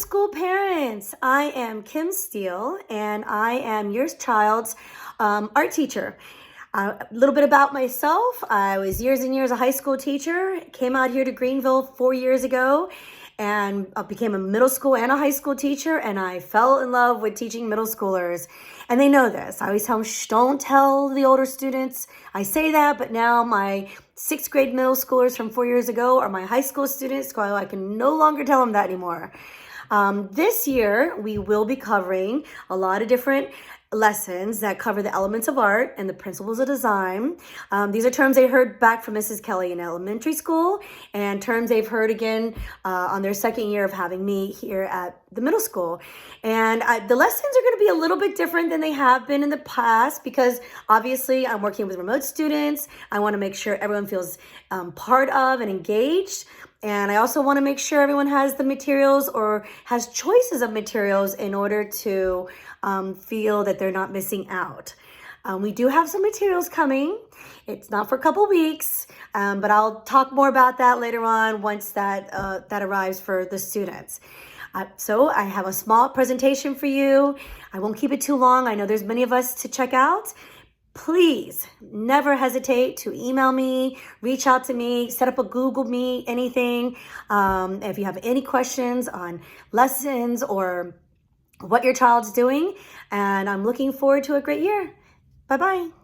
school parents. I am Kim Steele, and I am your child's art teacher. A little bit about myself. I was years and years a high school teacher, came out here to Greenville 4 years ago, and became a middle school and a high school teacher, and I fell in love with teaching middle schoolers. And they know this. I always tell them, shh, don't tell the older students. I say that, but now my 6th grade middle schoolers from 4 years ago are my high school students, so I can no longer tell them that anymore. This year, we will be covering a lot of different lessons that cover the elements of art and the principles of design. These are terms they heard back from Mrs. Kelly in elementary school, and terms they've heard again on their 2nd year of having me here at the middle school. And the lessons are going to be a little bit different than they have been in the past, because obviously I'm working with remote students. I want to make sure everyone feels part of and engaged. And I also want to make sure everyone has the materials or has choices of materials in order to feel that they're not missing out. We do have some materials coming. It's not for a couple weeks, but I'll talk more about that later on once that arrives for the students. So I have a small presentation for you. I won't keep it too long. I know there's many of us to check out. Please never hesitate to email me, reach out to me, set up a Google Meet, anything. If you have any questions on lessons or what your child's doing, and I'm looking forward to a great year. Bye-bye.